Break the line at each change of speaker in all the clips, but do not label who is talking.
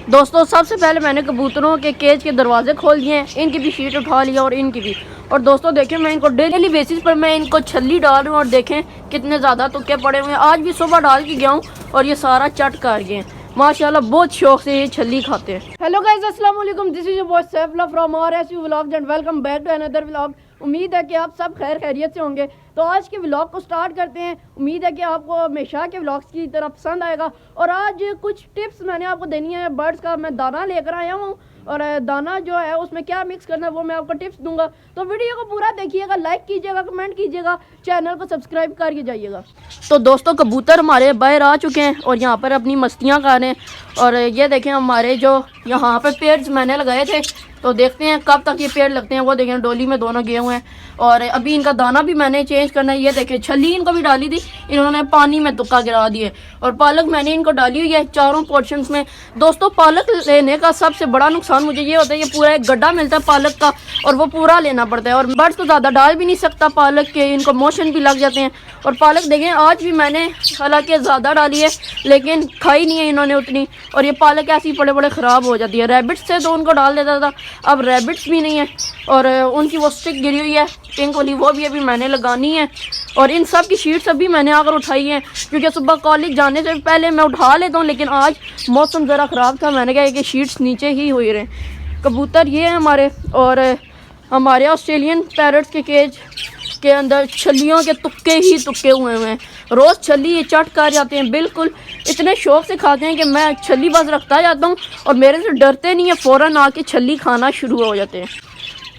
दोस्तों सबसे पहले मैंने कबूतरों के केज के दरवाजे खोल दिए हैं, इनकी भी शीट उठा लिया और इनकी भी। और दोस्तों देखें, मैं इनको डेली बेसिस पर मैं इनको छल्ली डाल रहा हूँ और देखें कितने ज़्यादा तुक्के पड़े हुए हैं। आज भी सुबह डाल के गया हूँ और ये सारा चट कर गए हैं माशाल्लाह, बहुत शौक से ये छल्ली खाते हैं। हेलो गाइस, अस्सलाम वालेकुम, this is your boy Saifullah from RSU vlogs and welcome back to another vlog. उम्मीद है कि आप सब खैर खैरियत से होंगे। तो आज के व्लॉग को स्टार्ट करते हैं। उम्मीद है कि आपको हमेशा के व्लॉग्स की तरह पसंद आएगा। और आज कुछ टिप्स मैंने आपको देनी है बर्ड्स का। मैं दाना लेकर आया हूँ और दाना जो है उसमें क्या मिक्स करना है वो मैं आपको टिप्स दूंगा। तो वीडियो को पूरा देखिएगा, लाइक कीजिएगा, कमेंट कीजिएगा, चैनल को सब्सक्राइब करके जाइएगा। तो दोस्तों कबूतर हमारे बाहर आ चुके हैं और यहाँ पर अपनी मस्तियाँ कर रहे हैं। और ये देखें हमारे जो यहाँ पर पेड़ मैंने लगाए थे, तो देखते हैं कब तक ये पेड़ लगते हैं। वो देखें डोली में दोनों गए हुए हैं और अभी इनका दाना भी मैंने चेंज करना है। ये देखें छली इनको भी डाली थी, इन्होंने पानी में तुक्का गिरा दिए। और पालक मैंने इनको डाली हुई है चारों पोर्शंस में। दोस्तों पालक लेने का सबसे बड़ा नुकसान मुझे ये होता है, ये पूरा एक गड्ढा मिलता है पालक का और वो पूरा लेना पड़ता है। और बर्ड्स तो ज़्यादा डाल भी नहीं सकता पालक के, इनको मोशन भी लग जाते हैं। और पालक देखें आज भी मैंने हालांकि ज़्यादा डाली है लेकिन खाई नहीं है इन्होंने उतनी, और ये पालक ऐसी बड़े बड़े ख़राब हो जाती है। रैबिट्स से तो उनको डाल देता था, अब रैबिट्स भी नहीं है। और उनकी वो स्टिक गिरी हुई है पिंक वाली, वो भी अभी मैंने लगानी है। और इन सब की शीट्स अभी मैंने आकर उठाई हैं क्योंकि सुबह कॉलेज जाने से पहले मैं उठा लेता हूँ, लेकिन आज मौसम ज़रा ख़राब था, मैंने कहा कि शीट्स नीचे ही हुई रहे। कबूतर ये हैं हमारे, और हमारे ऑस्ट्रेलियन पैरट्स के केज के अंदर छलियों के तुक्के ही तुक्के हुए हैं। रोज़ छली ये चट कर जाते हैं, बिल्कुल इतने शौक से खाते हैं कि मैं छली बस रखता जाता हूँ और मेरे से डरते नहीं है, फ़ौरन आके छली खाना शुरू हो जाते हैं।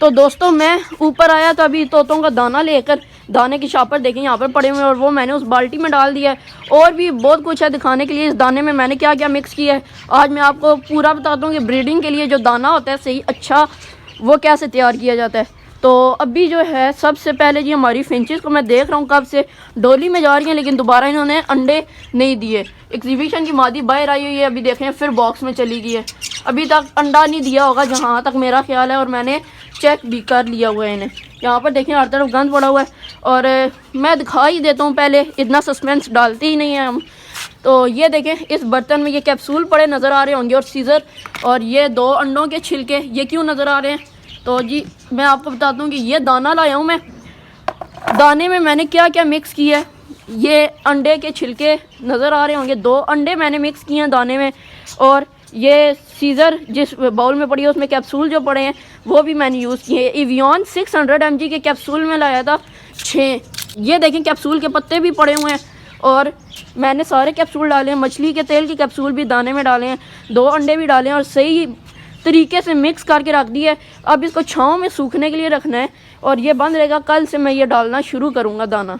तो दोस्तों मैं ऊपर आया था अभी तोतों का दाना लेकर, दाने के शापर देखें यहाँ पर पड़े हुए हैं और वो मैंने उस बाल्टी में डाल दिया है। और भी बहुत कुछ है दिखाने के लिए इस दाने में मैंने क्या क्या मिक्स किया है। आज मैं आपको पूरा बताता हूँ कि ब्रीडिंग के लिए जो दाना होता है सही अच्छा वो कैसे तैयार किया जाता है। तो अभी जो है सबसे पहले जी हमारी फिंचेस को मैं देख रहा हूँ कब से डोली में जा रही हैं, लेकिन दोबारा इन्होंने अंडे नहीं दिए। एग्जीबिशन की मादी बाहर आई हुई है, अभी देखें फिर बॉक्स में चली गई है, अभी तक अंडा नहीं दिया होगा जहाँ तक मेरा ख्याल है। और मैंने चेक भी कर लिया हुआ है इन्हें। यहाँ पर देखें हर तरफ गंद पड़ा हुआ है और मैं दिखा ही देता हूँ पहले, इतना सस्पेंस डालते ही नहीं हैं हम। तो ये देखें इस बर्तन में ये कैप्सूल पड़े नज़र आ रहे होंगे और सीज़र, और ये 2 अंडों के छिलके ये क्यों नज़र आ रहे हैं। तो जी मैं आपको बताता हूँ कि ये दाना लाया हूँ मैं। दाने में मैंने क्या क्या मिक्स किया है, ये अंडे के छिलके नज़र आ रहे होंगे, 2 अंडे मैंने मिक्स किए हैं दाने में। और ये सीज़र जिस बाउल में पड़ी है उसमें कैप्सूल जो पड़े हैं वो भी मैंने यूज़ किए हैं। एवियन 600 mg के कैप्सूल में लाया था 6। ये देखें कैप्सूल के पत्ते भी पड़े हुए हैं और मैंने सारे कैप्सूल डाले हैं। मछली के तेल के कैप्सूल भी दाने में डाले हैं, 2 अंडे भी डाले हैं और सही तरीके से मिक्स करके रख दिया है। अब इसको छाँव में सूखने के लिए रखना है और ये बंद रहेगा। कल से मैं ये डालना शुरू करूँगा दाना।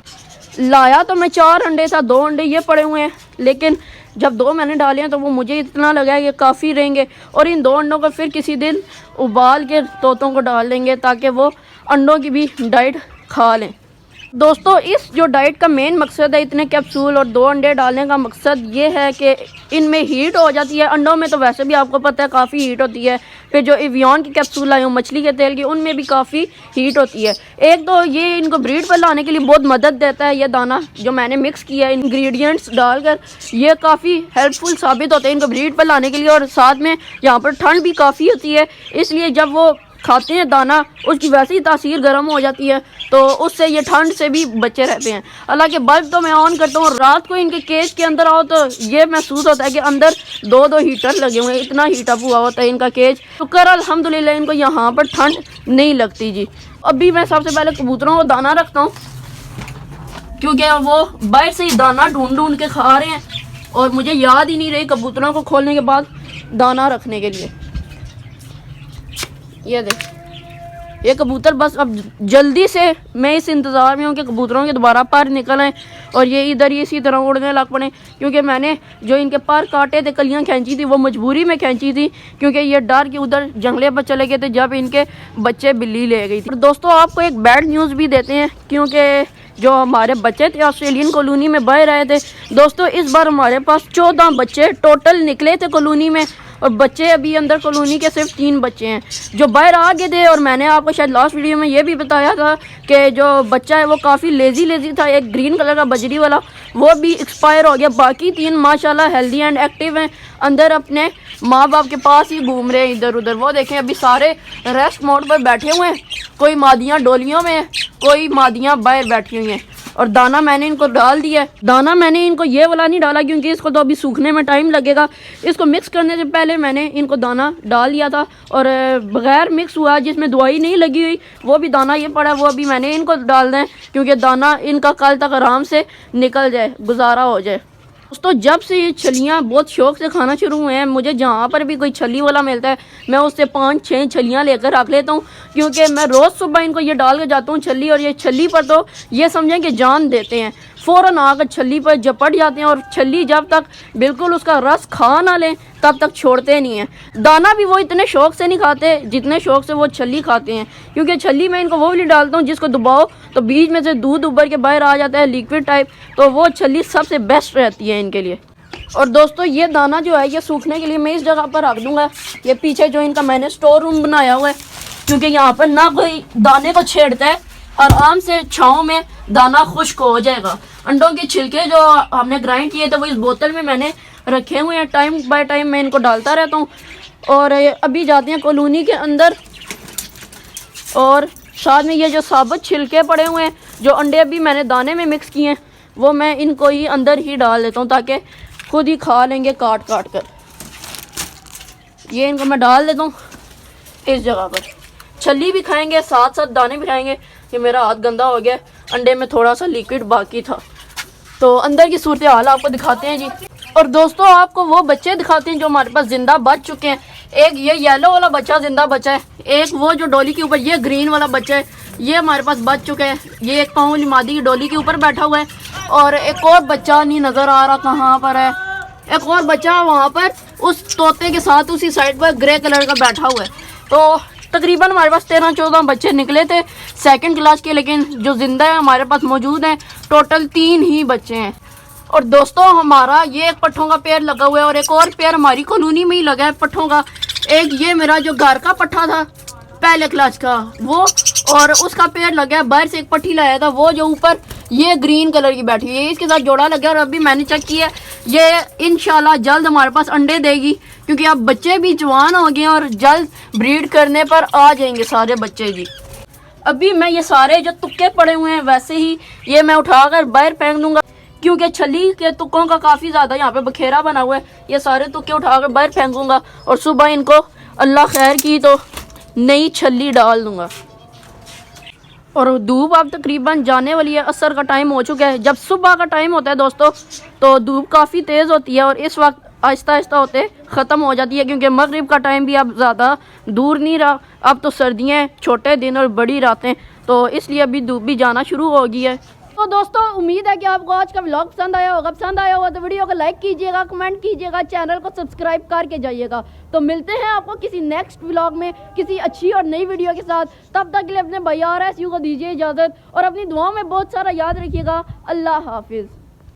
लाया तो मैं 4 अंडे था, 2 अंडे ये पड़े हुए हैं, लेकिन जब 2 मैंने डाले हैं तो वो मुझे इतना लगा है कि काफ़ी रहेंगे। और इन 2 अंडों को फिर किसी दिन उबाल के तोतों को डाल देंगे ताकि वो अंडों की भी डाइट खा लें। दोस्तों इस जो डाइट का मेन मकसद है इतने कैप्सूल और 2 अंडे डालने का मकसद ये है कि इनमें हीट हो जाती है। अंडों में तो वैसे भी आपको पता है काफ़ी हीट होती है, फिर जो एवियन की कैप्सूल आई हूँ मछली के तेल की उनमें भी काफ़ी हीट होती है। एक तो ये इनको ब्रीड पर लाने के लिए बहुत मदद देता है। ये दाना जो मैंने मिक्स किया है इंग्रेडिएंट्स डालकर, ये काफ़ी हेल्पफुल साबित होते हैं इनको ब्रीड पर लाने के लिए। और साथ में यहाँ पर ठंड भी काफ़ी होती है, इसलिए जब वो खाते हैं दाना उसकी वैसे ही तासीर गर्म हो जाती है तो उससे ये ठंड से भी बचे रहते हैं। हालांकि बल्ब तो मैं ऑन करता हूँ, रात को इनके केज के अंदर आओ तो ये महसूस होता है कि अंदर 2-2 हीटर लगे हुए हैं, इतना हीट अप हुआ होता है इनका केज। शुक्र अल्हम्दुलिल्लाह इनको यहाँ पर ठंड नहीं लगती जी। अभी मैं सबसे पहले कबूतरों को दाना रखता हूँ क्योंकि वो बाहर से ही दाना ढूंढ ढूंढ के खा रहे हैं और मुझे याद ही नहीं रही कबूतरों को खोलने के बाद दाना रखने के लिए। ये देख ये कबूतर बस अब जल्दी से मैं इस इंतज़ार में हूँ कि कबूतरों के दोबारा पर निकल आए और ये इधर ही इसी तरह उड़ने लग पड़े, क्योंकि मैंने जो इनके पर काटे थे कलियाँ खींची थी वो मजबूरी में खींची थी क्योंकि ये डर के उधर जंगले पर चले गए थे जब इनके बच्चे बिल्ली ले गई थी। और दोस्तों आपको एक बैड न्यूज़ भी देते हैं क्योंकि जो हमारे बच्चे थे ऑस्ट्रेलियन कॉलोनी में बह रहे थे। दोस्तों इस बार हमारे पास 14 बच्चे टोटल निकले थे कॉलोनी में और बच्चे अभी अंदर कॉलोनी के सिर्फ 3 बच्चे हैं जो बाहर आ गए थे। और मैंने आपको शायद लास्ट वीडियो में ये भी बताया था कि जो बच्चा है वो काफ़ी लेज़ी था, एक ग्रीन कलर का बजरी वाला, वो भी एक्सपायर हो गया। बाकी 3 माशाल्लाह हेल्दी एंड एक्टिव हैं, अंदर अपने माँ बाप के पास ही घूम रहे हैं इधर उधर। वो देखें अभी सारे रेस्ट मोड पर बैठे हुए हैं, कोई मादियाँ डोलियों में, कोई मादियाँ बाहर बैठी हुई हैं। और दाना मैंने इनको डाल दिया है। दाना मैंने इनको ये वाला नहीं डाला क्योंकि इसको तो अभी सूखने में टाइम लगेगा। इसको मिक्स करने से पहले मैंने इनको दाना डाल दिया था और बगैर मिक्स हुआ जिसमें दवाई नहीं लगी हुई वो भी दाना ये पड़ा, वो अभी मैंने इनको डाल दें क्योंकि दाना इनका कल तक आराम से निकल जाए, गुजारा हो जाए। दोस्तों जब से ये छलियाँ बहुत शौक से खाना शुरू हुए हैं, मुझे जहाँ पर भी कोई छली वाला मिलता है मैं उससे 5-6 छलियाँ लेकर रख लेता हूँ क्योंकि मैं रोज़ सुबह इनको ये डाल के जाता हूँ छली। और ये छली पर तो ये समझें कि जान देते हैं, फ़ौरन आकर छली पर झपट जाते हैं और छली जब तक बिल्कुल उसका रस खा ना लें तब तक छोड़ते नहीं हैं। दाना भी वो इतने शौक से नहीं खाते जितने शौक से वो छली खाते हैं क्योंकि छली में इनको वो भी डालता हूँ जिसको दबाओ तो बीच में से दूध उबर के बाहर आ जाता है लिक्विड टाइप, तो वो छली सबसे बेस्ट रहती है इनके लिए। और दोस्तों ये दाना जो है ये सूखने के लिए मैं इस जगह पर रख दूँगा, ये पीछे जो इनका मैंने स्टोर रूम बनाया हुआ है क्योंकि यहाँ पर ना कोई दाने को छेड़ता है, आराम से छाँव में दाना खुश्क हो जाएगा। अंडों के छिलके जो हमने ग्राइंड किए थे वो इस बोतल में मैंने रखे हुए हैं, टाइम बाय टाइम मैं इनको डालता रहता हूँ। और अभी जाते हैं कॉलोनी के अंदर और साथ में ये जो साबुत छिलके पड़े हुए हैं जो अंडे अभी मैंने दाने में मिक्स किए हैं वो मैं इनको ही अंदर ही डाल देता हूँ ताकि खुद ही खा लेंगे काट काट कर। ये इनको मैं डाल देता हूँ इस जगह पर, छली भी खाएंगे साथ साथ दाने भी खाएंगे। ये मेरा हाथ गंदा हो गया, अंडे में थोड़ा सा लिक्विड बाकी था। तो अंदर की सूरत हाल आपको दिखाते हैं जी। और दोस्तों आपको वो बच्चे दिखाते हैं जो हमारे पास ज़िंदा बच चुके हैं। एक ये येलो वाला बच्चा ज़िंदा बचा है, एक वो जो डोली के ऊपर ये ग्रीन वाला बच्चा है ये हमारे पास बच चुके हैं। ये एक पाँव मादी की डोली के ऊपर बैठा हुआ है और एक और बच्चा नहीं नज़र आ रहा कहाँ पर है, एक और बच्चा वहाँ पर उस तोते के साथ उसी साइड पर ग्रे कलर का बैठा हुआ है। तो तकरीबन हमारे पास 13-14 बच्चे निकले थे 2nd क्लास के, लेकिन जो ज़िंदा है हमारे पास मौजूद हैं टोटल 3 ही बच्चे हैं। और दोस्तों हमारा ये एक पट्ठों का पेड़ लगा हुआ है और एक और पेड़ हमारी कॉलोनी में ही लगा है पट्ठों का। एक ये मेरा जो घर का पट्ठा था पहले क्लास का वो, और उसका पेड़ लगा है, बाहर से एक पट्टी लाया था वो जो ऊपर ये ग्रीन कलर की बैठी है, इसके साथ जोड़ा लगा। और अभी मैंने चेक किया ये इंशाल्लाह जल्द हमारे पास अंडे देगी क्योंकि अब बच्चे भी जवान हो गए और जल्द ब्रीड करने पर आ जाएंगे सारे बच्चे जी। अभी मैं ये सारे जो तुक्के पड़े हुए हैं वैसे ही ये मैं उठाकर बाहर फेंक दूंगा क्योंकि छली के तुक्कों का काफ़ी ज़्यादा यहाँ पे बखेरा बना हुआ है। ये सारे तुक्के उठाकर बाहर फेंकूंगा और सुबह इनको अल्लाह खैर की तो नई छली डाल दूंगा। और धूप अब तकरीबन जाने वाली है, असर का टाइम हो चुका है। जब सुबह का टाइम होता है दोस्तों तो धूप काफ़ी तेज़ होती है और इस वक्त आहिस्ता आहिस्ता होते ख़त्म हो जाती है क्योंकि मगरिब का टाइम भी अब ज़्यादा दूर नहीं रहा। अब तो सर्दियाँ, छोटे दिन और बड़ी रातें, तो इसलिए अभी धूप भी जाना शुरू हो गई है। तो दोस्तों उम्मीद है कि आपको आज का व्लॉग पसंद आया होगा। पसंद आया होगा तो वीडियो को लाइक कीजिएगा, कमेंट कीजिएगा, चैनल को सब्सक्राइब करके जाइएगा। तो मिलते हैं आपको किसी नेक्स्ट व्लॉग में किसी अच्छी और नई वीडियो के साथ। तब तक के लिए अपने भाई RSU को दीजिए इजाज़त और अपनी दुआओं में बहुत सारा याद रखिएगा। अल्लाह हाफिज़।